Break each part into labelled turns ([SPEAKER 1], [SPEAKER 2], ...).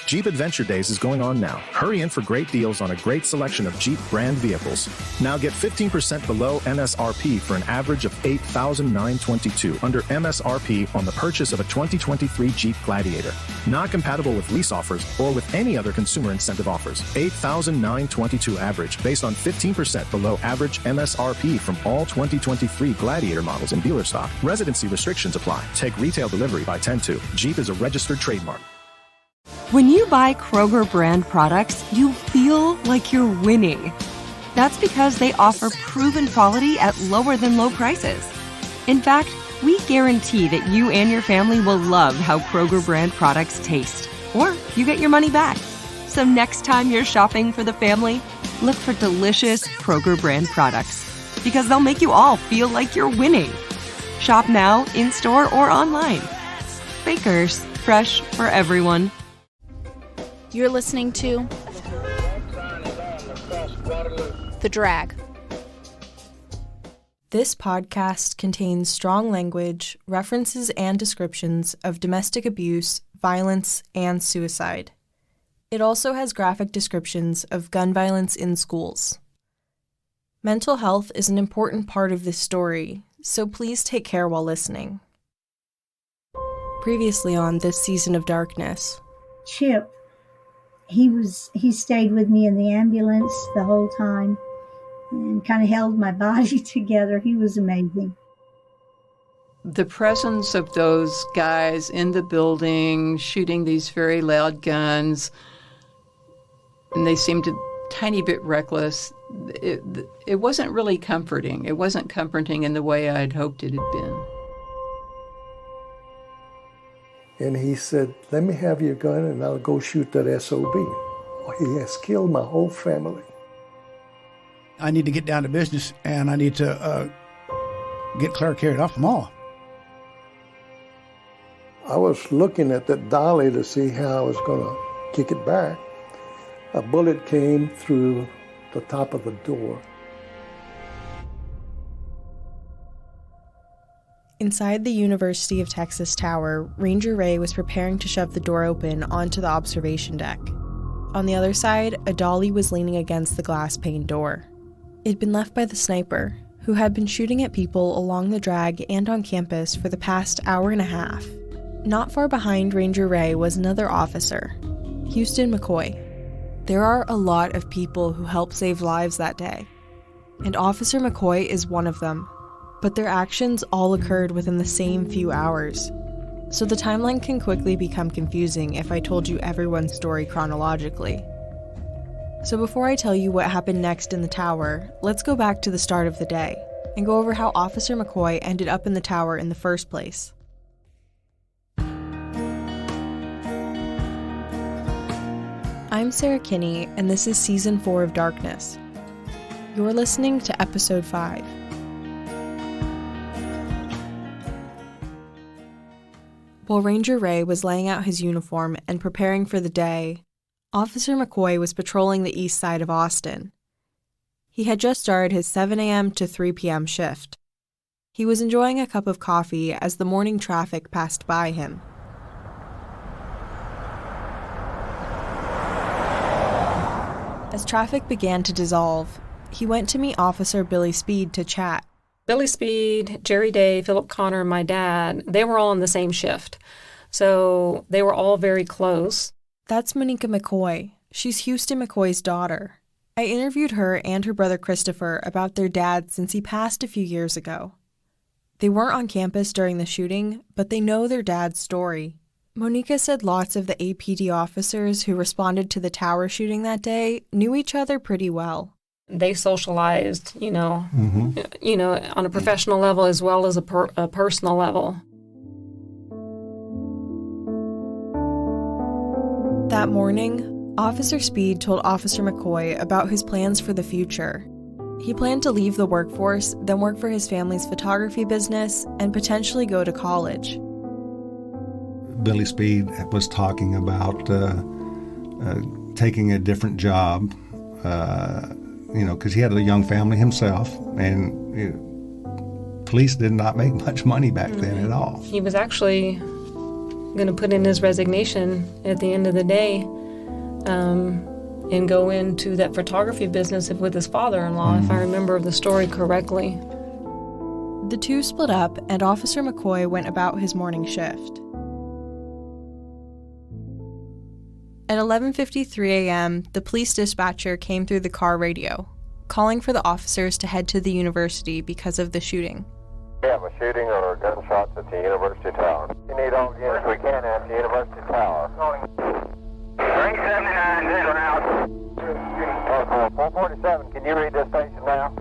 [SPEAKER 1] Jeep Adventure Days is going on now. Hurry in for great deals on a great selection of Jeep brand vehicles. Now get 15% below MSRP for an average of $8,922 under MSRP on the purchase of a 2023 Jeep Gladiator. Not compatible with lease offers or with any other consumer incentive offers. $8,922 average based on 15% below average MSRP from all 2023 Gladiator models in dealer stock. Residency restrictions apply. Take retail delivery by 10/2. Jeep is a registered trademark.
[SPEAKER 2] When you buy Kroger brand products, you feel like you're winning. That's because they offer proven quality at lower than low prices. In fact, we guarantee that you and your family will love how Kroger brand products taste, or you get your money back. So next time you're shopping for the family, look for delicious Kroger brand products, because they'll make you all feel like you're winning. Shop now, in-store, or online. Bakers, fresh for everyone.
[SPEAKER 3] You're listening to The Drag.
[SPEAKER 4] This podcast contains strong language, references, and descriptions of domestic abuse, violence, and suicide. It also has graphic descriptions of gun violence in schools. Mental health is an important part of this story, so please take care while listening. Previously on this season of Darkness.
[SPEAKER 5] Chip, he stayed with me in the ambulance the whole time and kind of held my body together. He was amazing.
[SPEAKER 6] The presence of those guys in the building shooting these very loud guns, and they seemed a tiny bit reckless. It wasn't really comforting. It wasn't comforting in the way I'd hoped it had been.
[SPEAKER 7] And he said, "Let me have your gun and I'll go shoot that SOB. Well, he has killed my whole family."
[SPEAKER 8] I need to get down to business, and I need to get Claire carried off the mall.
[SPEAKER 7] I was looking at that dolly to see how I was going to kick it back. A bullet came through the top of the door.
[SPEAKER 4] Inside the University of Texas Tower, Ranger Ray was preparing to shove the door open onto the observation deck. On the other side, a dolly was leaning against the glass-paned door. It'd been left by the sniper, who had been shooting at people along the drag and on campus for the past hour and a half. Not far behind Ranger Ray was another officer, Houston McCoy. There are a lot of people who helped save lives that day, and Officer McCoy is one of them. But their actions all occurred within the same few hours. So the timeline can quickly become confusing if I told you everyone's story chronologically. So before I tell you what happened next in the tower, let's go back to the start of the day and go over how Officer McCoy ended up in the tower in the first place. I'm Sarah Kinney, and this is Season 4 of Darkness. You're listening to Episode 5. While Ranger Ray was laying out his uniform and preparing for the day, Officer McCoy was patrolling the east side of Austin. He had just started his 7 a.m. to 3 p.m. shift. He was enjoying a cup of coffee as the morning traffic passed by him. As traffic began to dissolve, he went to meet Officer Billy Speed to chat.
[SPEAKER 9] Billy Speed, Jerry Day, Philip Connor, and my dad, they were all on the same shift. So they were all very close.
[SPEAKER 4] That's Monica McCoy. She's Houston McCoy's daughter. I interviewed her and her brother Christopher about their dad since he passed a few years ago. They weren't on campus during the shooting, but they know their dad's story. Monica said lots of the APD officers who responded to the tower shooting that day knew each other pretty well.
[SPEAKER 9] They socialized, on a professional level as well as a personal level.
[SPEAKER 4] That morning, Officer Speed told Officer McCoy about his plans for the future. He planned to leave the workforce, then work for his family's photography business, and potentially go to college.
[SPEAKER 10] Billy Speed was talking about taking a different job, because he had a young family himself, and police did not make much money back then at all.
[SPEAKER 9] He was actually going to put in his resignation at the end of the day and go into that photography business with his father-in-law, if I remember the story correctly.
[SPEAKER 4] The two split up, and Officer McCoy went about his morning shift. At 11:53 a.m., the police dispatcher came through the car radio, calling for the officers to head to the university because of the shooting.
[SPEAKER 11] We have a shooting or gunshots at the University Tower. We need all units we can at the University Tower. 379, visual out. 447, can you read this station now?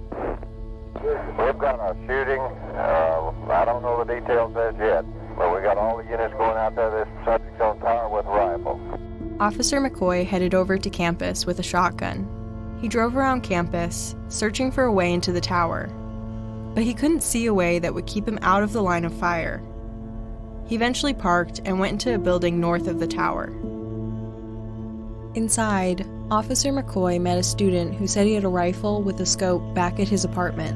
[SPEAKER 11] We've got a shooting. I don't know the details as yet, but we got all the units going out there. This subject's on tower with a rifle.
[SPEAKER 4] Officer McCoy headed over to campus with a shotgun. He drove around campus, searching for a way into the tower, but he couldn't see a way that would keep him out of the line of fire. He eventually parked and went into a building north of the tower. Inside, Officer McCoy met a student who said he had a rifle with a scope back at his apartment.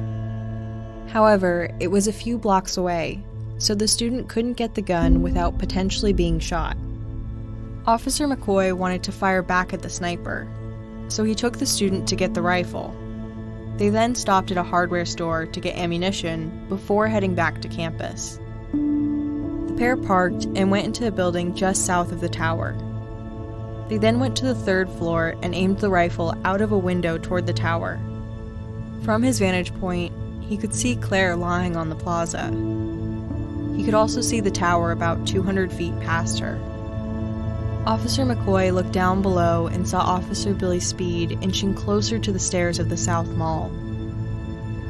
[SPEAKER 4] However, it was a few blocks away, so the student couldn't get the gun without potentially being shot. Officer McCoy wanted to fire back at the sniper, so he took the student to get the rifle. They then stopped at a hardware store to get ammunition before heading back to campus. The pair parked and went into a building just south of the tower. They then went to the third floor and aimed the rifle out of a window toward the tower. From his vantage point, he could see Claire lying on the plaza. He could also see the tower about 200 feet past her. Officer McCoy looked down below and saw Officer Billy Speed inching closer to the stairs of the South Mall.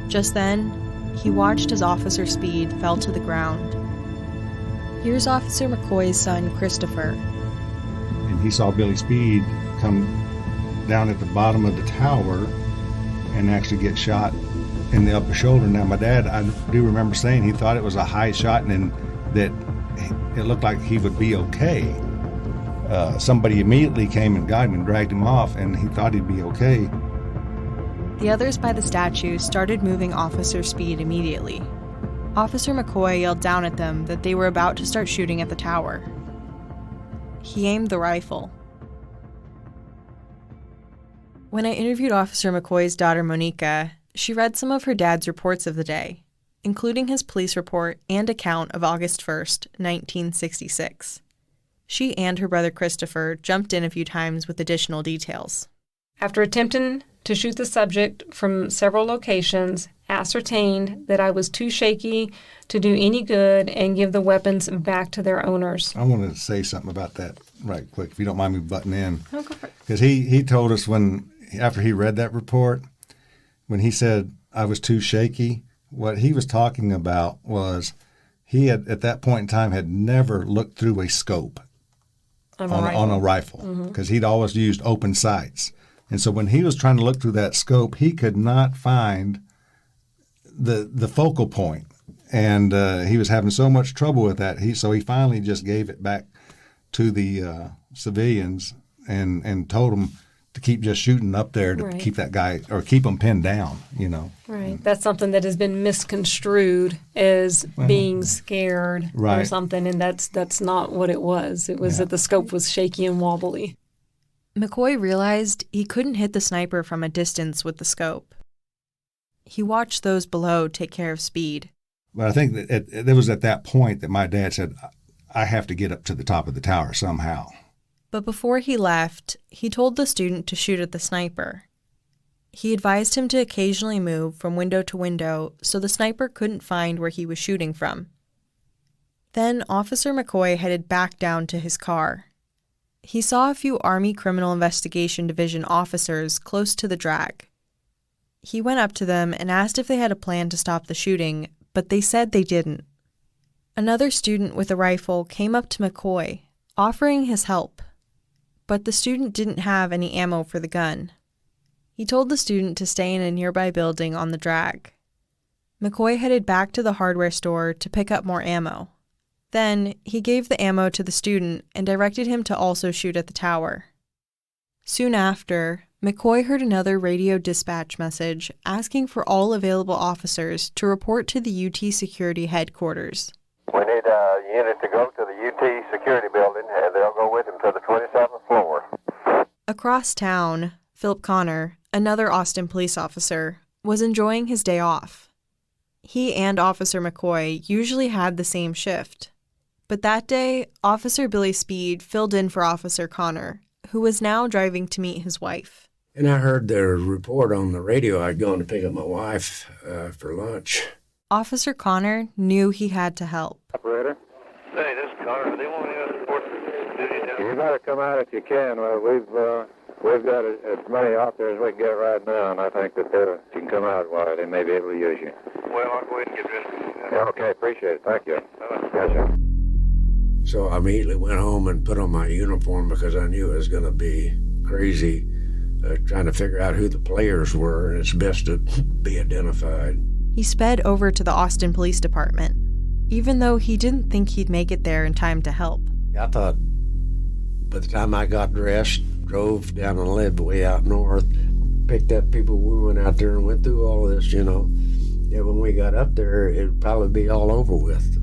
[SPEAKER 4] Just then, he watched as Officer Speed fell to the ground. Here's Officer McCoy's son, Christopher.
[SPEAKER 10] And he saw Billy Speed come down at the bottom of the tower and actually get shot in the upper shoulder. Now, my dad, I do remember saying he thought it was a high shot and that it looked like he would be okay. Somebody immediately came and got him and dragged him off, and he thought he'd be okay.
[SPEAKER 4] The others by the statue started moving Officer Speed immediately. Officer McCoy yelled down at them that they were about to start shooting at the tower. He aimed the rifle. When I interviewed Officer McCoy's daughter, Monica, she read some of her dad's reports of the day, including his police report and account of August 1st, 1966. She and her brother Christopher jumped in a few times with additional details.
[SPEAKER 9] After attempting to shoot the subject from several locations, ascertained that I was too shaky to do any good and give the weapons back to their owners.
[SPEAKER 10] I wanted to say something about that right quick, if you don't mind me butting in.
[SPEAKER 9] Oh, go for it.
[SPEAKER 10] Because he told us after he read that report, when he said I was too shaky, what he was talking about was he had, at that point in time, had never looked through a scope on a rifle because he'd always used open sights. And so when he was trying to look through that scope, he could not find the focal point. And he was having so much trouble with that. So he finally just gave it back to the civilians and told them to keep just shooting up there to keep that guy or keep him pinned down, you know.
[SPEAKER 9] Right. That's something that has been misconstrued as being scared or something, and that's not what it was. It was that the scope was shaky and wobbly.
[SPEAKER 4] McCoy realized he couldn't hit the sniper from a distance with the scope. He watched those below take care of Speed.
[SPEAKER 10] But I think that it was at that point that my dad said, I have to get up to the top of the tower somehow.
[SPEAKER 4] But before he left, he told the student to shoot at the sniper. He advised him to occasionally move from window to window so the sniper couldn't find where he was shooting from. Then Officer McCoy headed back down to his car. He saw a few Army Criminal Investigation Division officers close to the drag. He went up to them and asked if they had a plan to stop the shooting, but they said they didn't. Another student with a rifle came up to McCoy, offering his help, but the student didn't have any ammo for the gun. He told the student to stay in a nearby building on the drag. McCoy headed back to the hardware store to pick up more ammo. Then, he gave the ammo to the student and directed him to also shoot at the tower. Soon after, McCoy heard another radio dispatch message asking for all available officers to report to the UT Security Headquarters.
[SPEAKER 11] We need a unit to go to the UT security building, and they'll go with him to the 27th floor.
[SPEAKER 4] Across town, Philip Connor, another Austin police officer, was enjoying his day off. He and Officer McCoy usually had the same shift. But that day, Officer Billy Speed filled in for Officer Connor, who was now driving to meet his wife.
[SPEAKER 12] And I heard their report on the radio. I'd gone to pick up my wife for lunch.
[SPEAKER 4] Officer Connor knew he had to help.
[SPEAKER 11] Operator? Hey, this is Connor. They want you to report duty down. You better come out if you can. We've got as many out there as we can get right now, and I think that you can come out while they may be able to use you. Well, I'll go ahead and get ready. Okay, appreciate it. Thank you. Yes, sir.
[SPEAKER 12] So I immediately went home and put on my uniform because I knew it was going to be crazy trying to figure out who the players were, and it's best to be identified.
[SPEAKER 4] He sped over to the Austin Police Department, even though he didn't think he'd make it there in time to help.
[SPEAKER 12] I thought by the time I got dressed, drove down and lived way out north, picked up people, we went out there and went through all of this, Yeah, when we got up there, it'd probably be all over with.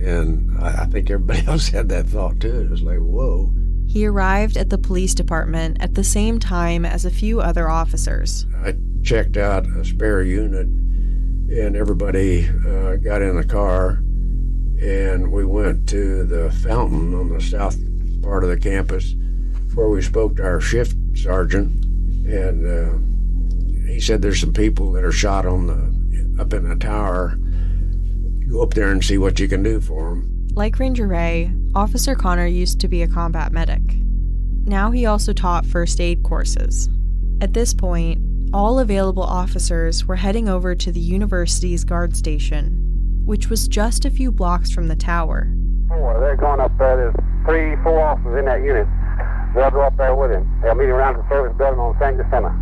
[SPEAKER 12] And I think everybody else had that thought too. It was like, whoa.
[SPEAKER 4] He arrived at the police department at the same time as a few other officers.
[SPEAKER 12] I checked out a spare unit, and everybody got in the car, and we went to the fountain on the south part of the campus where we spoke to our shift sergeant, and he said there's some people that are shot up in the tower. Go up there and see what you can do for them.
[SPEAKER 4] Like Ranger Ray, Officer Connor used to be a combat medic. Now he also taught first aid courses. At this point, all available officers were heading over to the university's guard station, which was just a few blocks from the tower.
[SPEAKER 11] They're going up there. There's 3-4 officers in that unit. They'll go up there with him. They'll meet him around the service building on St. Jacinta.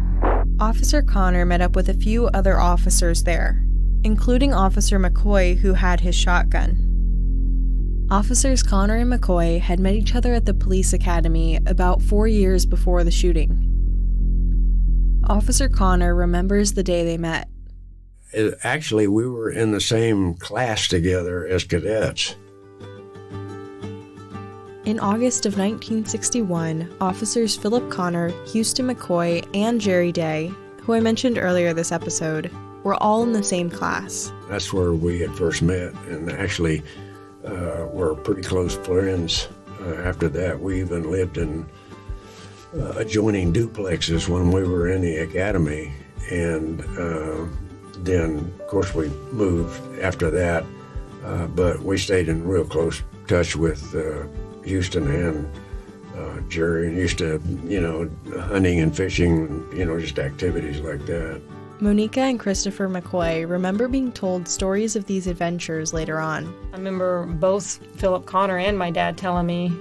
[SPEAKER 4] Officer Connor met up with a few other officers there, including Officer McCoy, who had his shotgun. Officers Connor and McCoy had met each other at the police academy about 4 years before the shooting. Officer Connor remembers the day they met.
[SPEAKER 12] Actually, we were in the same class together as cadets.
[SPEAKER 4] In August of 1961, officers Philip Connor, Houston McCoy, and Jerry Day, who I mentioned earlier this episode, were all in the same class.
[SPEAKER 12] That's where we had first met, and actually were pretty close friends. After that, we even lived in adjoining duplexes when we were in the academy, and then, of course, we moved after that, but we stayed in real close touch with Houston and Jerry, and used to, hunting and fishing, just activities like that.
[SPEAKER 4] Monica and Christopher McCoy remember being told stories of these adventures later on.
[SPEAKER 9] I remember both Philip Connor and my dad telling me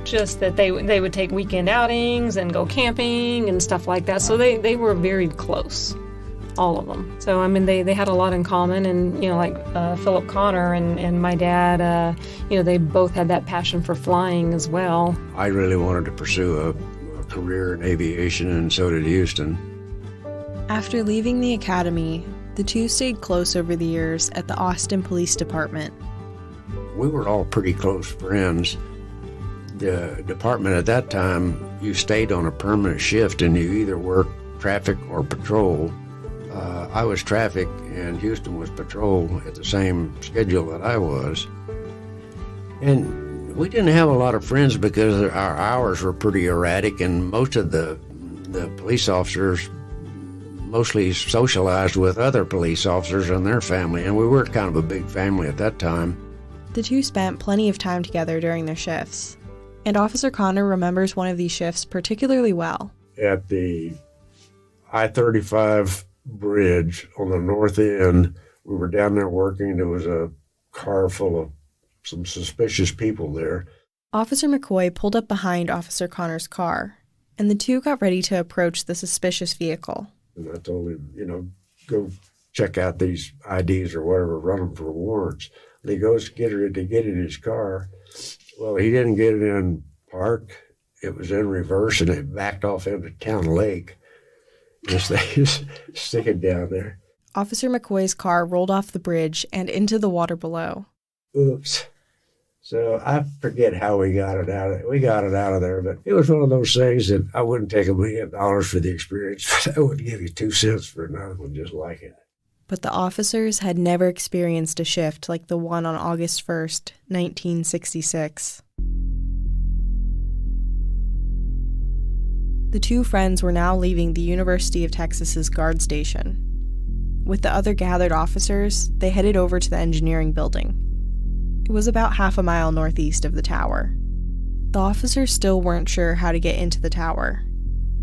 [SPEAKER 9] just that they would take weekend outings and go camping and stuff like that. So they were very close, all of them. So, I mean, they had a lot in common. And, like Philip Connor and my dad, they both had that passion for flying as well.
[SPEAKER 12] I really wanted to pursue a career in aviation, and so did Houston.
[SPEAKER 4] After leaving the academy, the two stayed close over the years at the Austin Police Department.
[SPEAKER 12] We were all pretty close friends. The department at that time, you stayed on a permanent shift, and you either worked traffic or patrol. I was traffic, and Houston was patrol at the same schedule that I was. And we didn't have a lot of friends because our hours were pretty erratic, and most of the police officers mostly socialized with other police officers and their family, and we were kind of a big family at that time.
[SPEAKER 4] The two spent plenty of time together during their shifts, and Officer Connor remembers one of these shifts particularly well.
[SPEAKER 12] At the I-35 bridge on the north end, we were down there working. There was a car full of some suspicious people there.
[SPEAKER 4] Officer McCoy pulled up behind Officer Connor's car, and the two got ready to approach the suspicious vehicle.
[SPEAKER 12] And I told him, go check out these IDs or whatever, run them for warrants. And he goes to get in his car. Well, he didn't get it in park. It was in reverse, and it backed off into Town Lake. Just sticking down there.
[SPEAKER 4] Officer McCoy's car rolled off the bridge and into the water below.
[SPEAKER 12] Oops. So I forget how we got it out of there, but it was one of those things that I wouldn't take $1 million for the experience, but I would give you 2 cents for another one just like it.
[SPEAKER 4] But the officers had never experienced a shift like the one on August 1st, 1966. The two friends were now leaving the University of Texas's guard station. With the other gathered officers, they headed over to the engineering building. It was about half a mile northeast of the tower. The officers still weren't sure how to get into the tower.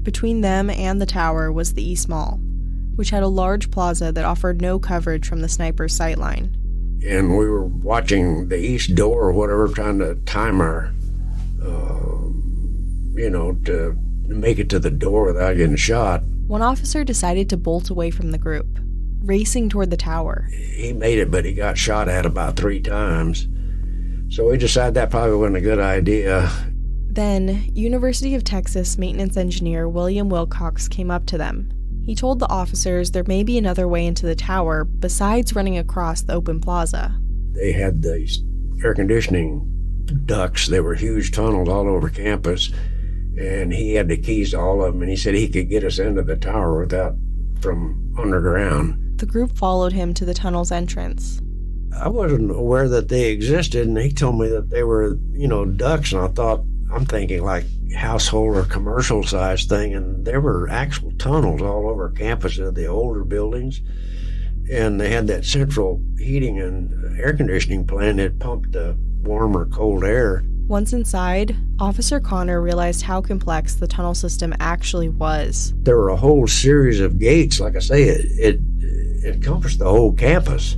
[SPEAKER 4] Between them and the tower was the East Mall, which had a large plaza that offered no coverage from the sniper's sightline.
[SPEAKER 12] And we were watching the east door or whatever, trying to time our, to make it to the door without getting shot.
[SPEAKER 4] One officer decided to bolt away from the group, racing toward the tower.
[SPEAKER 12] He made it, but he got shot at about 3 times. So we decided that probably wasn't a good idea.
[SPEAKER 4] Then, University of Texas maintenance engineer William Wilcox came up to them. He told the officers there may be another way into the tower besides running across the open plaza.
[SPEAKER 12] They had these air conditioning ducts. They were huge tunnels all over campus, and he had the keys to all of them, and he said he could get us into the tower from underground.
[SPEAKER 4] The group followed him to the tunnel's entrance.
[SPEAKER 12] I wasn't aware that they existed, and he told me that they were, ducts, and I'm thinking like household or commercial size thing, and there were actual tunnels all over campus of the older buildings, and they had that central heating and air conditioning plant that pumped the warm or cold air.
[SPEAKER 4] Once inside, Officer Connor realized how complex the tunnel system actually was.
[SPEAKER 12] There were a whole series of gates. Like I say, it encompassed the whole campus.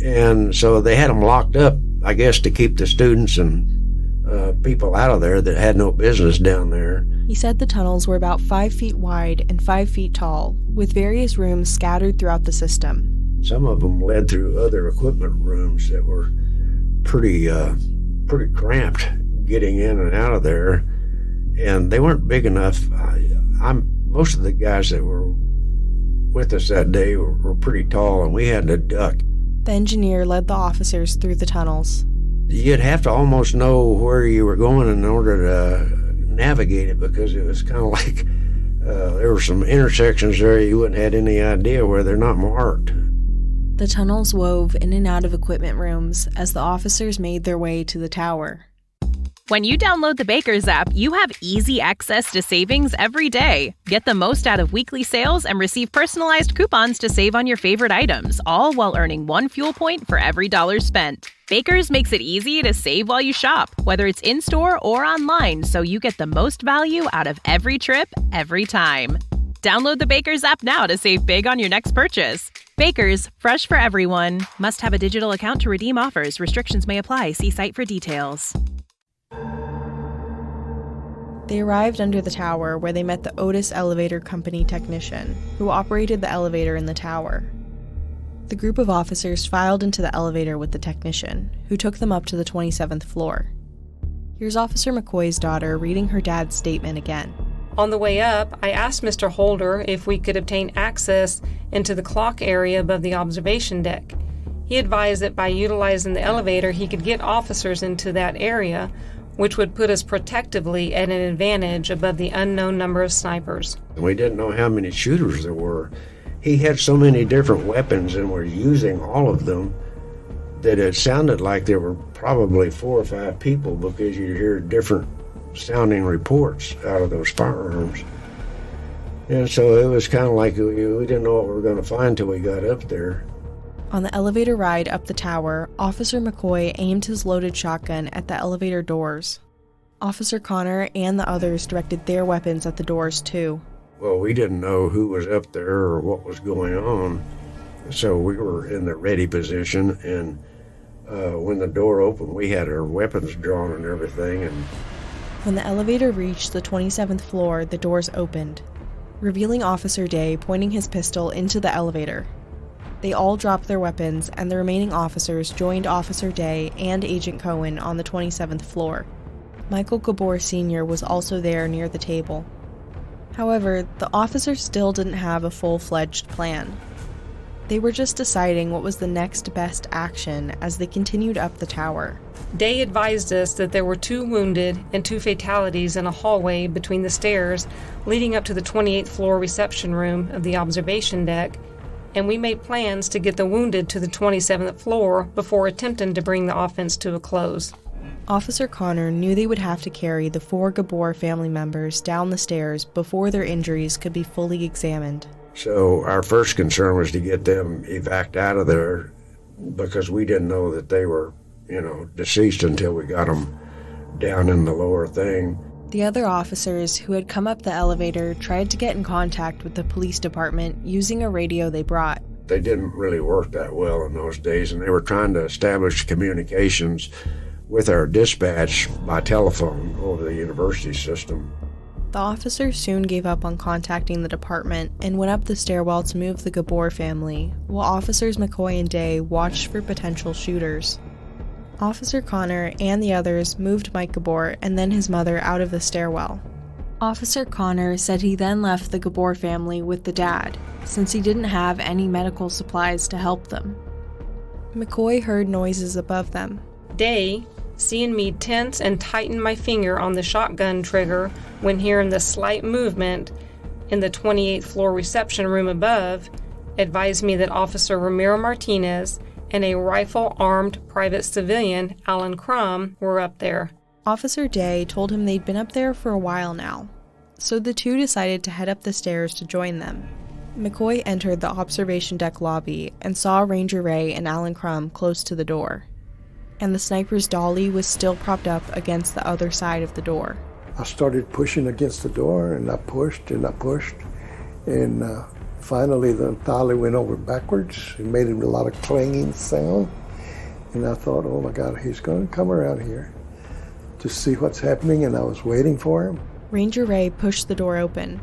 [SPEAKER 12] And so they had them locked up, I guess, to keep the students and people out of there that had no business down there.
[SPEAKER 4] He said the tunnels were about 5 feet wide and 5 feet tall, with various rooms scattered throughout the system.
[SPEAKER 12] Some of them led through other equipment rooms that were pretty cramped getting in and out of there, and they weren't big enough. Most of the guys that were with us that day were pretty tall, and we had to duck.
[SPEAKER 4] The engineer led the officers through the tunnels.
[SPEAKER 12] You'd have to almost know where you were going in order to navigate it, because it was kind of like there were some intersections there you wouldn't have any idea where they're not marked.
[SPEAKER 4] The tunnels wove in and out of equipment rooms as the officers made their way to the tower.
[SPEAKER 13] When you download the Baker's app, you have easy access to savings every day. Get the most out of weekly sales and receive personalized coupons to save on your favorite items, all while earning 1 fuel point for every $1 spent. Baker's makes it easy to save while you shop, whether it's in-store or online, so you get the most value out of every trip, every time. Download the Baker's app now to save big on your next purchase. Baker's, fresh for everyone. Must have a digital account to redeem offers. Restrictions may apply. See site for details.
[SPEAKER 4] They arrived under the tower, where they met the Otis Elevator Company technician, who operated the elevator in the tower. The group of officers filed into the elevator with the technician, who took them up to the 27th floor. Here's Officer McCoy's daughter reading her dad's statement again.
[SPEAKER 9] On the way up, I asked Mr. Holder if we could obtain access into the clock area above the observation deck. He advised that by utilizing the elevator, he could get officers into that area, which would put us protectively at an advantage above the unknown number of snipers.
[SPEAKER 12] We didn't know how many shooters there were. He had so many different weapons and were using all of them that it sounded like there were probably 4 or 5 people, because you'd hear different sounding reports out of those firearms. And so it was kind of like we didn't know what we were going to find till we got up there.
[SPEAKER 4] On the elevator ride up the tower, Officer McCoy aimed his loaded shotgun at the elevator doors. Officer Connor and the others directed their weapons at the doors too.
[SPEAKER 12] Well, we didn't know who was up there or what was going on, so we were in the ready position, and when the door opened, we had our weapons drawn and everything. And
[SPEAKER 4] when the elevator reached the 27th floor, the doors opened, revealing Officer Day pointing his pistol into the elevator. They all dropped their weapons, and the remaining officers joined Officer Day and Agent Cohen on the 27th floor. Michael Gabor Sr. was also there near the table. However, the officers still didn't have a full-fledged plan. They were just deciding what was the next best action as they continued up the tower.
[SPEAKER 9] Day advised us that there were 2 wounded and 2 fatalities in a hallway between the stairs leading up to the 28th floor reception room of the observation deck, and we made plans to get the wounded to the 27th floor before attempting to bring the offense to a close.
[SPEAKER 4] Officer Connor knew they would have to carry the 4 Gabor family members down the stairs before their injuries could be fully examined.
[SPEAKER 12] So our first concern was to get them evac out of there because we didn't know that they were, deceased until we got them down in the lower thing.
[SPEAKER 4] The other officers who had come up the elevator tried to get in contact with the police department using a radio they brought.
[SPEAKER 12] They didn't really work that well in those days, and they were trying to establish communications with our dispatch by telephone over the university system.
[SPEAKER 4] The officers soon gave up on contacting the department and went up the stairwell to move the Gabor family, while Officers McCoy and Day watched for potential shooters. Officer Connor and the others moved Mike Gabor and then his mother out of the stairwell. Officer Connor said he then left the Gabor family with the dad, since he didn't have any medical supplies to help them. McCoy heard noises above them.
[SPEAKER 9] Day, seeing me tense and tighten my finger on the shotgun trigger when hearing the slight movement in the 28th floor reception room above, advised me that Officer Ramiro Martinez and a rifle-armed private civilian, Alan Crum, were up there.
[SPEAKER 4] Officer Day told him they'd been up there for a while now, so the two decided to head up the stairs to join them. McCoy entered the observation deck lobby and saw Ranger Ray and Alan Crum close to the door, and the sniper's dolly was still propped up against the other side of the door.
[SPEAKER 7] I started pushing against the door, and I pushed, and finally the dolly went over backwards. It made a lot of clanging sound, and I thought, oh my God, he's going to come around here to see what's happening, and I was waiting for him.
[SPEAKER 4] Ranger Ray pushed the door open.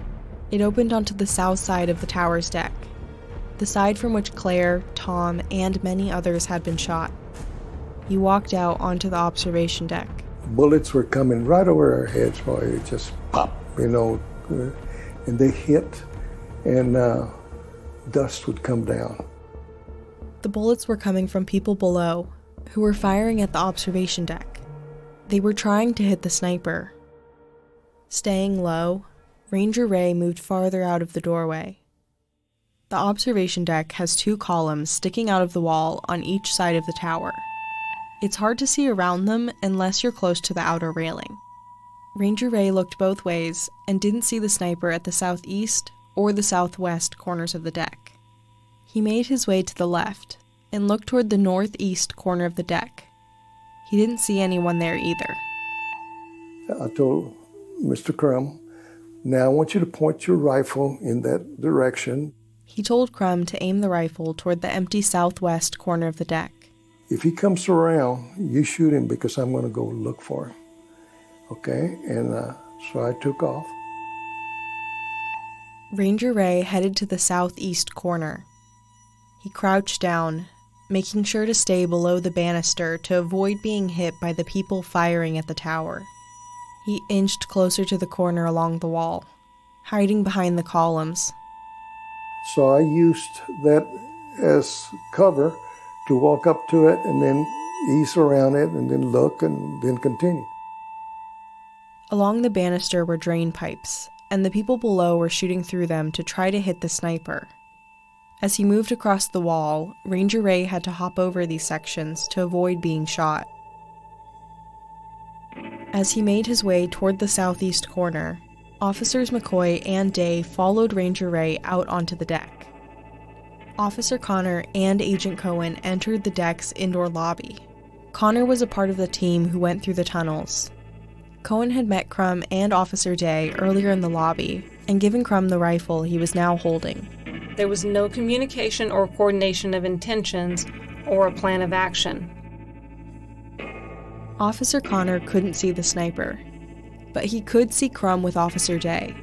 [SPEAKER 4] It opened onto the south side of the tower's deck, the side from which Claire, Tom, and many others had been shot. He walked out onto the observation deck.
[SPEAKER 7] Bullets were coming right over our heads, boy. It just pop, and they hit, and dust would come down.
[SPEAKER 4] The bullets were coming from people below, who were firing at the observation deck. They were trying to hit the sniper. Staying low, Ranger Ray moved farther out of the doorway. The observation deck has 2 columns sticking out of the wall on each side of the tower. It's hard to see around them unless you're close to the outer railing. Ranger Ray looked both ways and didn't see the sniper at the southeast or the southwest corners of the deck. He made his way to the left and looked toward the northeast corner of the deck. He didn't see anyone there either.
[SPEAKER 7] I told Mr. Crum, now I want you to point your rifle in that direction.
[SPEAKER 4] He told Crum to aim the rifle toward the empty southwest corner of the deck.
[SPEAKER 7] If he comes around, you shoot him because I'm going to go look for him. Okay? And so I took off.
[SPEAKER 4] Ranger Ray headed to the southeast corner. He crouched down, making sure to stay below the banister to avoid being hit by the people firing at the tower. He inched closer to the corner along the wall, hiding behind the columns.
[SPEAKER 7] So I used that as cover to walk up to it and then ease around it and then look and then continue.
[SPEAKER 4] Along the banister were drain pipes, and the people below were shooting through them to try to hit the sniper. As he moved across the wall, Ranger Ray had to hop over these sections to avoid being shot. As he made his way toward the southeast corner, Officers McCoy and Day followed Ranger Ray out onto the deck. Officer Connor and Agent Cohen entered the deck's indoor lobby. Connor was a part of the team who went through the tunnels. Cohen had met Crum and Officer Day earlier in the lobby and given Crum the rifle he was now holding.
[SPEAKER 9] There was no communication or coordination of intentions or a plan of action.
[SPEAKER 4] Officer Connor couldn't see the sniper, but he could see Crum with Officer Day.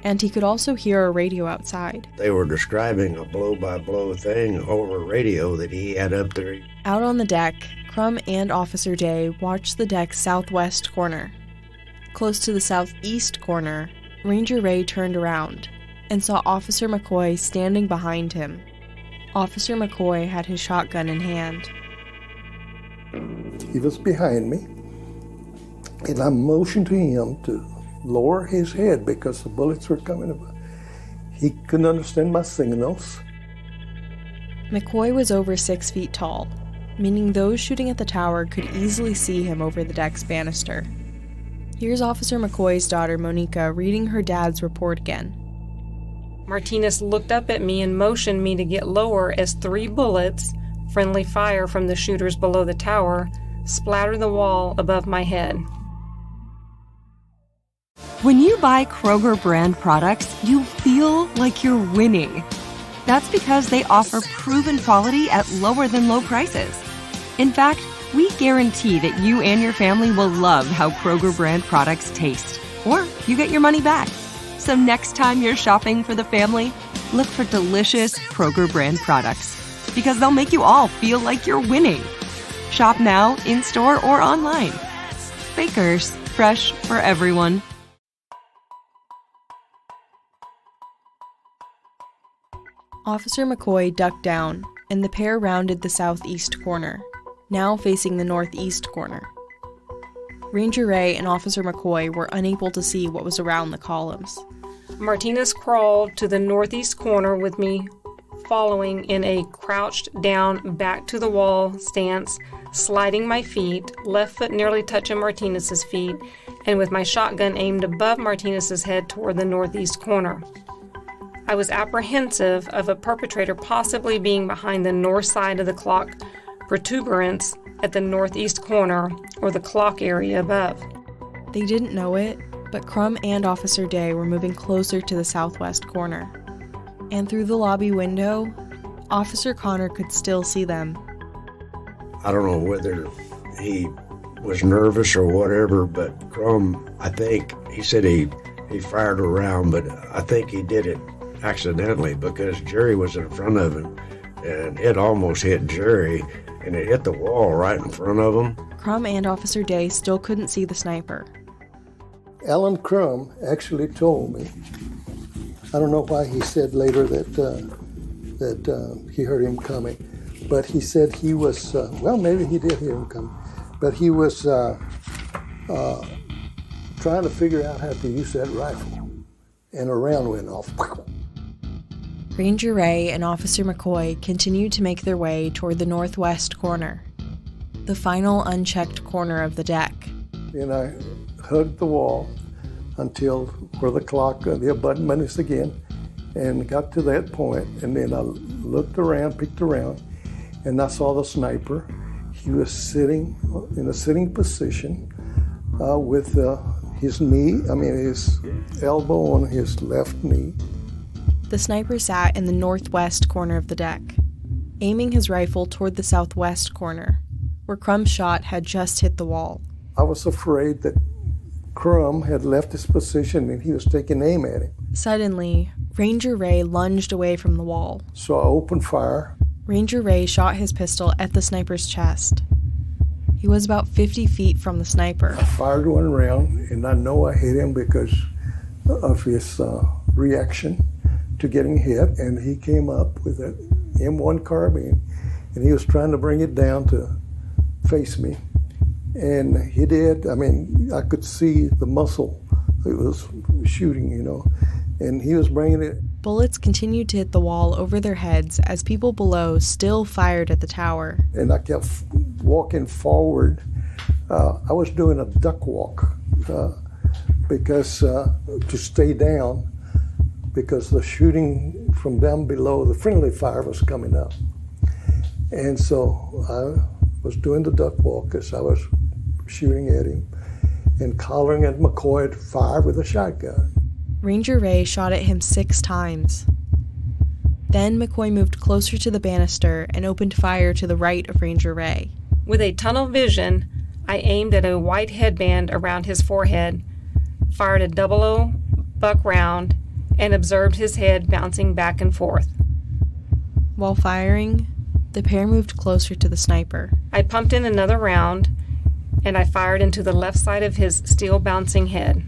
[SPEAKER 4] And he could also hear a radio outside.
[SPEAKER 12] They were describing a blow-by-blow thing over radio that he had up there.
[SPEAKER 4] Out on the deck, Crum and Officer Day watched the deck's southwest corner. Close to the southeast corner, Ranger Ray turned around and saw Officer McCoy standing behind him. Officer McCoy had his shotgun in hand.
[SPEAKER 7] He was behind me, and I motioned to him to lower his head because the bullets were coming. He couldn't understand my signals.
[SPEAKER 4] McCoy was over 6 feet tall, meaning those shooting at the tower could easily see him over the deck's banister. Here's Officer McCoy's daughter, Monica, reading her dad's report again.
[SPEAKER 9] Martinez looked up at me and motioned me to get lower as 3 bullets, friendly fire from the shooters below the tower, splattered the wall above my head.
[SPEAKER 2] When you buy Kroger brand products, you feel like you're winning. That's because they offer proven quality at lower than low prices. In fact, we guarantee that you and your family will love how Kroger brand products taste, or you get your money back. So next time you're shopping for the family, look for delicious Kroger brand products, because they'll make you all feel like you're winning. Shop now, in-store, or online. Baker's, fresh for everyone.
[SPEAKER 4] Officer McCoy ducked down, and the pair rounded the southeast corner, now facing the northeast corner. Ranger Ray and Officer McCoy were unable to see what was around the columns.
[SPEAKER 9] Martinez crawled to the northeast corner with me following in a crouched down back to the wall stance, sliding my feet, left foot nearly touching Martinez's feet, and with my shotgun aimed above Martinez's head toward the northeast corner. I was apprehensive of a perpetrator possibly being behind the north side of the clock protuberance at the northeast corner or the clock area above.
[SPEAKER 4] They didn't know it, but Crum and Officer Day were moving closer to the southwest corner. And through the lobby window, Officer Connor could still see them.
[SPEAKER 12] I don't know whether he was nervous or whatever, but Crum, I think, he said he fired around, but I think he did it accidentally because Jerry was in front of him, and it almost hit Jerry, and it hit the wall right in front of him.
[SPEAKER 4] Crum and Officer Day still couldn't see the sniper.
[SPEAKER 7] Alan Crum actually told me, I don't know why he said later that he heard him coming, but he said he was, well, maybe he did hear him coming, but he was trying to figure out how to use that rifle, and a round went off.
[SPEAKER 4] Ranger Ray and Officer McCoy continued to make their way toward the northwest corner, the final unchecked corner of the deck.
[SPEAKER 7] And I hugged the wall until where the clock, the abutment is again, and got to that point, and then I looked around, peeked around, and I saw the sniper. He was sitting in a sitting position with his elbow on his left knee.
[SPEAKER 4] The sniper sat in the northwest corner of the deck, aiming his rifle toward the southwest corner, where Crum's shot had just hit the wall.
[SPEAKER 7] I was afraid that Crum had left his position and he was taking aim at him.
[SPEAKER 4] Suddenly, Ranger Ray lunged away from the wall.
[SPEAKER 7] So I opened fire.
[SPEAKER 4] Ranger Ray shot his pistol at the sniper's chest. He was about 50 feet from the sniper.
[SPEAKER 7] I fired one round, and I know I hit him because of his reaction to getting hit, and he came up with an M1 carbine, and he was trying to bring it down to face me. And he did. I mean, I could see the muscle. It was shooting, and he was bringing it.
[SPEAKER 4] Bullets continued to hit the wall over their heads as people below still fired at the tower.
[SPEAKER 7] And I kept walking forward. I was doing a duck walk because to stay down, because the shooting from down below, the friendly fire was coming up. And so I was doing the duck walk as I was shooting at him and collaring at McCoy to fire with a shotgun.
[SPEAKER 4] Ranger Ray shot at him 6 times. Then McCoy moved closer to the banister and opened fire to the right of Ranger Ray.
[SPEAKER 9] With a tunnel vision, I aimed at a white headband around his forehead, fired a 00 buck round, and observed his head bouncing back and forth.
[SPEAKER 4] While firing, the pair moved closer to the sniper.
[SPEAKER 9] I pumped in another round, and I fired into the left side of his still bouncing head.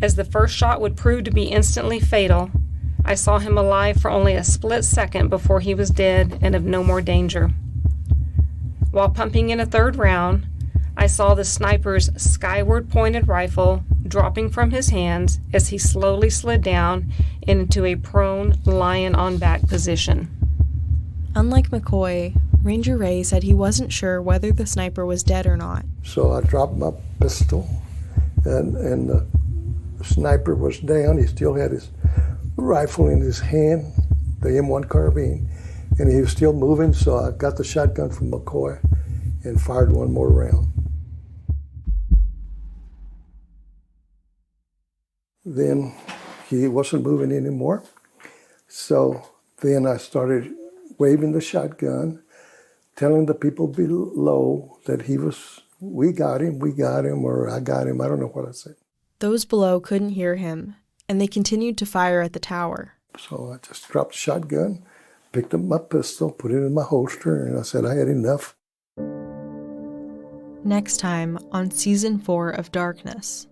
[SPEAKER 9] As the first shot would prove to be instantly fatal, I saw him alive for only a split second before he was dead and of no more danger. While pumping in a third round, I saw the sniper's skyward pointed rifle dropping from his hands as he slowly slid down into a prone, lion-on-back position.
[SPEAKER 4] Unlike McCoy, Ranger Ray said he wasn't sure whether the sniper was dead or not.
[SPEAKER 7] So I dropped my pistol, and the sniper was down. He still had his rifle in his hand, the M1 carbine, and he was still moving, so I got the shotgun from McCoy and fired one more round. Then he wasn't moving anymore, so then I started waving the shotgun, telling the people below that we got him, or I got him, I don't know what I said.
[SPEAKER 4] Those below couldn't hear him, and they continued to fire at the tower.
[SPEAKER 7] So I just dropped the shotgun, picked up my pistol, put it in my holster, and I said I had enough.
[SPEAKER 4] Next time on Season 4 of Darkness.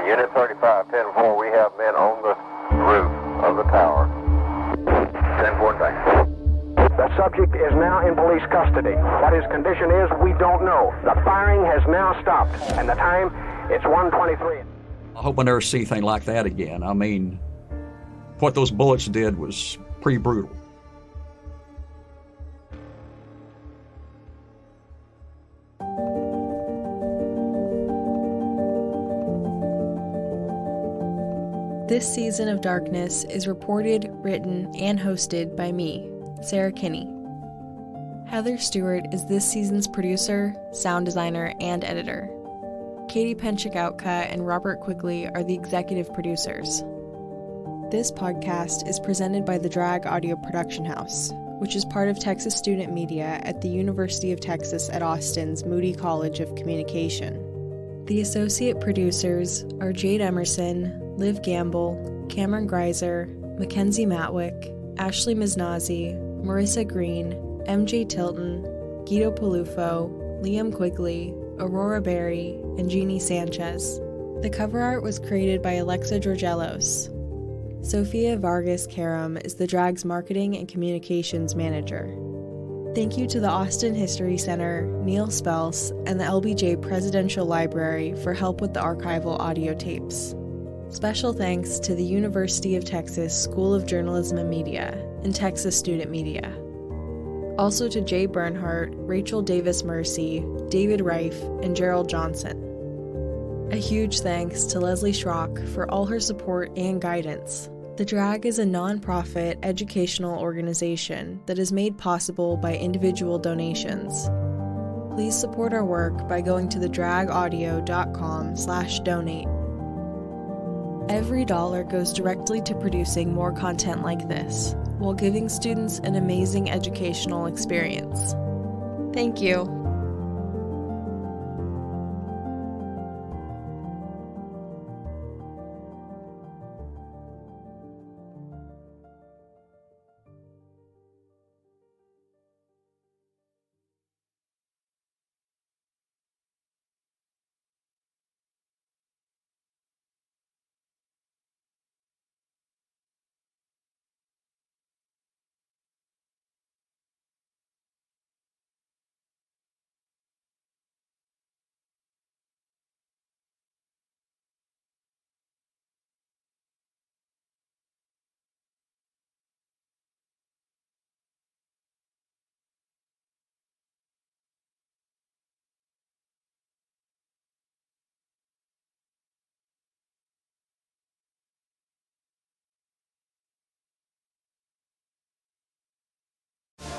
[SPEAKER 11] Unit 35, 10-4, we have men on the roof of the tower. 10-4, thanks.
[SPEAKER 14] The subject is now in police custody. What his condition is, we don't know. The firing has now stopped, and the time, it's 1:23.
[SPEAKER 15] I hope I never see anything like that again. I mean, what those bullets did was pretty brutal.
[SPEAKER 4] This season of Darkness is reported, written, and hosted by me, Sarah Kinney. Heather Stewart is this season's producer, sound designer, and editor. Katie Penchikautka and Robert Quigley are the executive producers. This podcast is presented by the Drag Audio Production House, which is part of Texas Student Media at the University of Texas at Austin's Moody College of Communication. The associate producers are Jade Emerson, Liv Gamble, Cameron Greiser, Mackenzie Matwick, Ashley Miznazi, Marissa Green, MJ Tilton, Guido Palufo, Liam Quigley, Aurora Berry, and Jeannie Sanchez. The cover art was created by Alexa Georgelos. Sophia Vargas Karam is the drag's marketing and communications manager. Thank you to the Austin History Center, Neil Spels, and the LBJ Presidential Library for help with the archival audio tapes. Special thanks to the University of Texas School of Journalism and Media and Texas Student Media. Also to Jay Bernhardt, Rachel Davis Mercy, David Reif, and Gerald Johnson. A huge thanks to Leslie Schrock for all her support and guidance. The Drag is a non-profit educational organization that is made possible by individual donations. Please support our work by going to thedragaudio.com/donate. Every dollar goes directly to producing more content like this, while giving students an amazing educational experience. Thank you.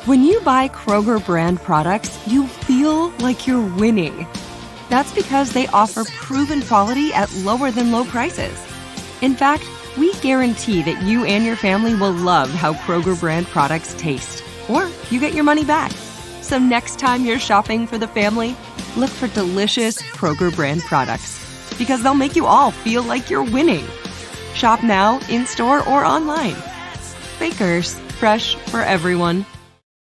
[SPEAKER 2] When you buy Kroger brand products, you feel like you're winning. That's because they offer proven quality at lower than low prices. In fact, we guarantee that you and your family will love how Kroger brand products taste, or you get your money back. So next time you're shopping for the family, look for delicious Kroger brand products, because they'll make you all feel like you're winning. Shop now, in-store, or online. Bakers, fresh for everyone.